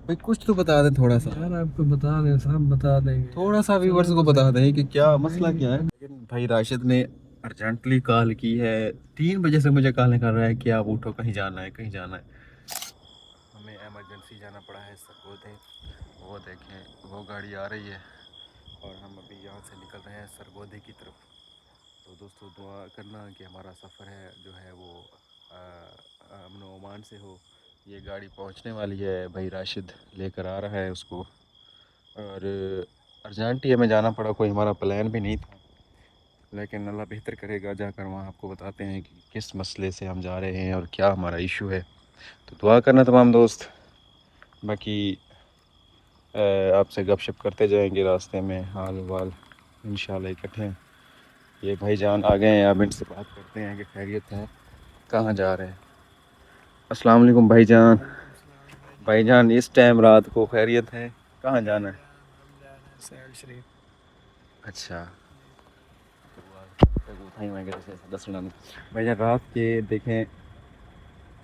भाई कुछ तो बता दें थोड़ा सा यार आपको बता दें, सब बता देंगे। थोड़ा सा व्यूवर्स को बता दें कि क्या मसला क्या है। लेकिन भाई राशिद ने अर्जेंटली कॉल की है, 3 बजे से मुझे कॉल कर रहा है कि आप उठो, कहीं जाना है कहीं जाना है। हमें इमरजेंसी जाना पड़ा है सरगोधे। वो देखें वो गाड़ी आ रही है और हम अभी यहाँ से निकल रहे हैं सरगोधे की तरफ। तो दोस्तों दुआ करना कि हमारा सफ़र है जो है वो अमन व अमान से हो। ये गाड़ी पहुँचने वाली है, भाई राशिद लेकर आ रहा है उसको। और अर्जेंट ही हमें जाना पड़ा, कोई हमारा प्लान भी नहीं था, लेकिन अल्लाह बेहतर करेगा। जाकर वहाँ आपको बताते हैं कि किस मसले से हम जा रहे हैं और क्या हमारा इशू है। तो दुआ करना तमाम दोस्त। बाकी आपसे गपशप करते जाएंगे रास्ते में, हाल वाल इंशाल्लाह इकट्ठे। ये भाईजान आ गए हैं, अब इनसे बात करते हैं कि खैरियत है, कहाँ जा रहे हैं। अस्सलाम वालेकुम भाईजान। भाईजान इस टाइम रात को खैरियत है, कहाँ जाना है? सैल शरीफ। अच्छा दसना भाईजान, रात के देखें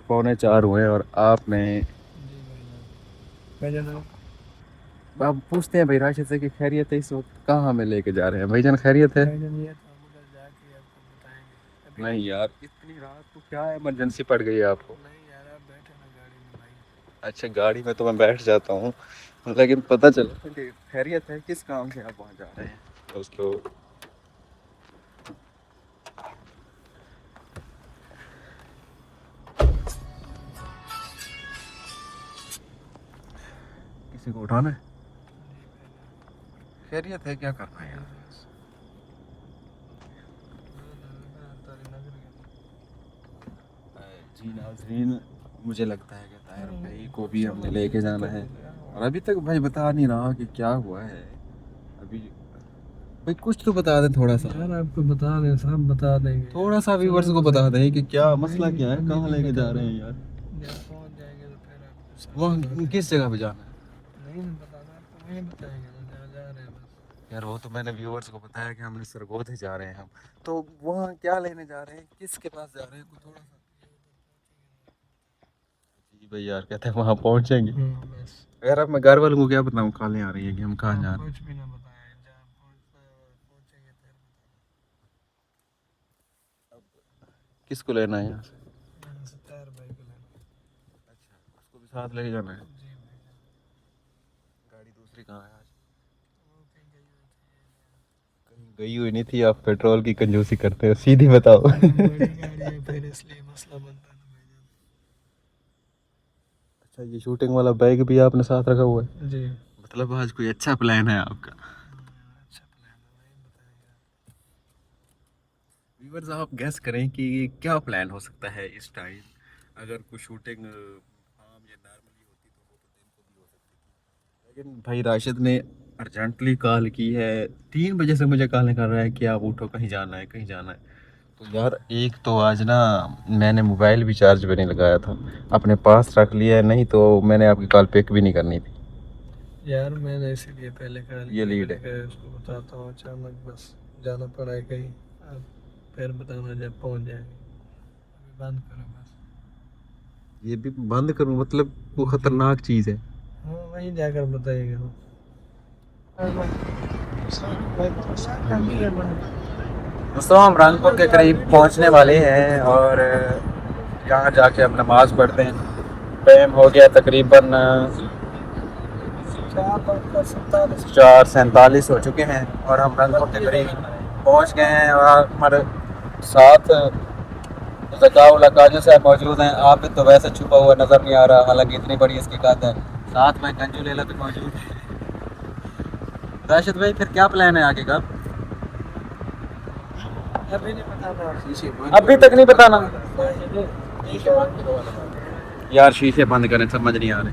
3:45 हुए और आपने भाईजान अब पूछते हैं भाई राशिद से कि खैरियत है, इस वक्त कहाँ हमें लेके जा रहे हैं? भाईजान खैरियत है? भाईजान ये तो हम उधर जाके आपको बताएंगे, अभी नहीं यार, इतनी रात को क्या इमरजेंसी पड़ गई है आपको? नहीं यार, आप बैठे ना गाड़ी में भाई। अच्छा गाड़ी में तो मैं बैठ जाता हूँ, लेकिन पता चला कि खैरियत है, किस काम से आप वहाँ जा रहे हैं दोस्तों? किसी को उठाना है? खैरियत है, क्या करना है यार? जी नाज़रीन, मुझे लगता है कि ताहिर भाई को भी हमने लेके जाना है और अभी तक भाई बता नहीं रहा कि क्या हुआ है अभी। भाई कुछ तो बता दें थोड़ा सा। यार आपको बता दें, सब बता देंगे। थोड़ा सा व्यूवर्स को बता दें कि क्या मसला क्या है, कहाँ लेके जा रहे हैं यार? जब पहुंच जाएंगे तो फिर आपको सब वहाँ किस जगह पे जाना है? नहीं बताना, आपको वहीं बताएंगे ना जहाँ जा रहे हैं बस। यार वो तो मैंने व्यूवर्स को बताया कि हमने सरगोधे जा रहे हैं हम, तो वहाँ क्या लेने जा रहे हैं, किसके पास जा रहे हैं, कुछ थोड़ा सा। जी भाई यार कहते हैं वहाँ पहुँचेंगे। बस यार अब मैं घर वालों को क्या बताऊँ कॉलें आ रही है कि हम कहाँ जा रहे हैं? कुछ भी ना बताएं, जहाँ पहुंचेंगे फिर किसको लेना है यहाँ से? यहाँ से तार भाई को लेना। अच्छा उसको भी साथ लेके जाना है? जी भाई जान। गाड़ी दूसरी कहाँ है आज? वो कहीं गई हुई थी। कहीं गई हुई नहीं थी? आप पेट्रोल की कंजूसी करते हो, सीधी बताओ। बड़ी गाड़ी है फिर इसलिए मसला बनता है ना भाई जान। अच्छा ये शूटिंग वाला बैग भी आपने साथ रखा हुआ है? जी मतलब आज कोई अच्छा प्लान है आपका? अच्छा प्लान है भाई, बताइए। व्यूअर्स आप गैस करें कि क्या प्लान हो सकता है इस टाइम। अगर कोई शूटिंग आम या नॉर्मली होती तो वो तो दिन को भी हो सकती थी, लेकिन भाई राशिद ने अर्जेंटली कॉल की है, 3 बजे से मुझे कॉल कर रहा है कि आप उठो, कहीं जाना है कहीं जाना है। तो यार एक तो आज ना मैंने मोबाइल भी चार्ज पे नहीं लगाया था, अपने पास रख लिया है, नहीं तो मैंने आपकी कॉल पिक भी नहीं करनी थी। यार मैंने इसीलिए पहले कहा ये लीड है। उसको बताता हूँ, अचानक बस जाना पड़ा है कहीं। अब फिर बताना जब पहुँच जाएंगे। अभी बंद करो बस। ये भी बंद करूं मतलब वो खतरनाक चीज़ है। हाँ वहीं जाकर बताइएगा ना। दोस्तों हम रंगपुर के करीब पहुंचने वाले हैं और यहाँ जाके अब नमाज पढ़ते हैं। टाइम हो गया तकरीबन 4:47 हो चुके हैं और हम रंगपुर के करीब पहुंच गए हैं और हमारे साथ काजू साहब मौजूद हैं। आप तो वैसे छुपा हुआ नज़र नहीं आ रहा, हालांकि इतनी बड़ी इसकी कद है। साथ में कंजू लेला भी मौजूद है। राशिद भाई फिर क्या प्लान है आगे का? अभी नहीं बताना, अभी तक नहीं बताना यार, शीशे बंद करें, समझ नहीं आ रहे।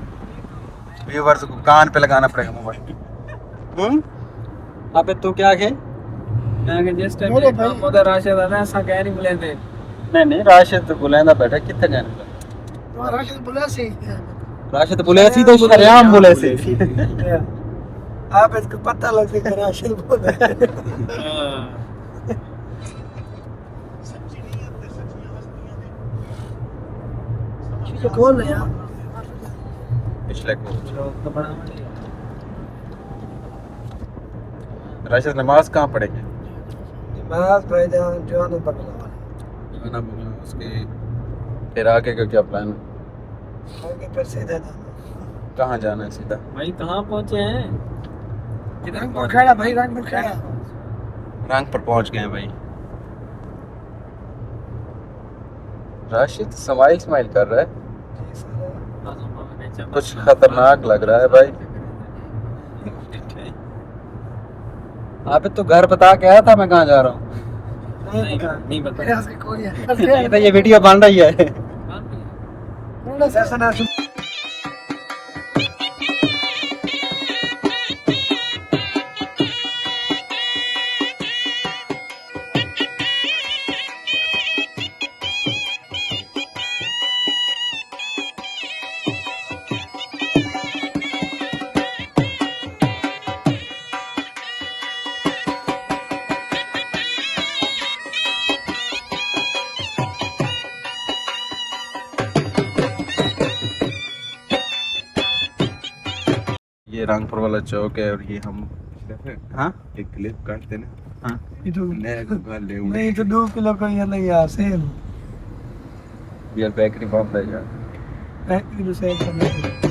व्यूवर्स को कान पे लगाना पड़ेगा मोबाइल। अबे तू क्या के मैं जिस टाइम उधर राशिद आना ऐसा कह नहीं बुलाते। नहीं राशिद तो बुलांदा बैठा, कितने जाने तो राशिद बुलासी राशिद बुलेसी तो शरेआम बुलेसी। आप इसको पता लग सके राशिद बोल कौन है यार? पिछले को तो बड़ा वाली राशिद नमाज कहाँ पढ़ेंगे? नमाज भाईजान जो ना पकड़ा जाना बोला उसके फिर आगे का क्या प्लान है? आगे पर सीधा जाना कहाँ जाना है सीधा? भाई कहाँ पहुँचे हैं? रंगपुर खेड़ा भाई रंगपुर खेड़ा रंग पर पहुंच गए हैं भाई। राशिद स्माइल कर रहा है, कुछ खतरनाक लग रहा है भाई। आप तो घर बता के आया था मैं कहाँ जा रहा हूँ। नहीं बता। ये तो ये वीडियो बन रही है। ये रंगपुर वाला चौक है और ये हम हाँ एक क्लिप काटते ना। हाँ ये तो नया घर ले नहीं तो 2 किलो का ये नहीं यार सेम यार बेकरी बंद है यार। फैक्ट्री तो सेम करना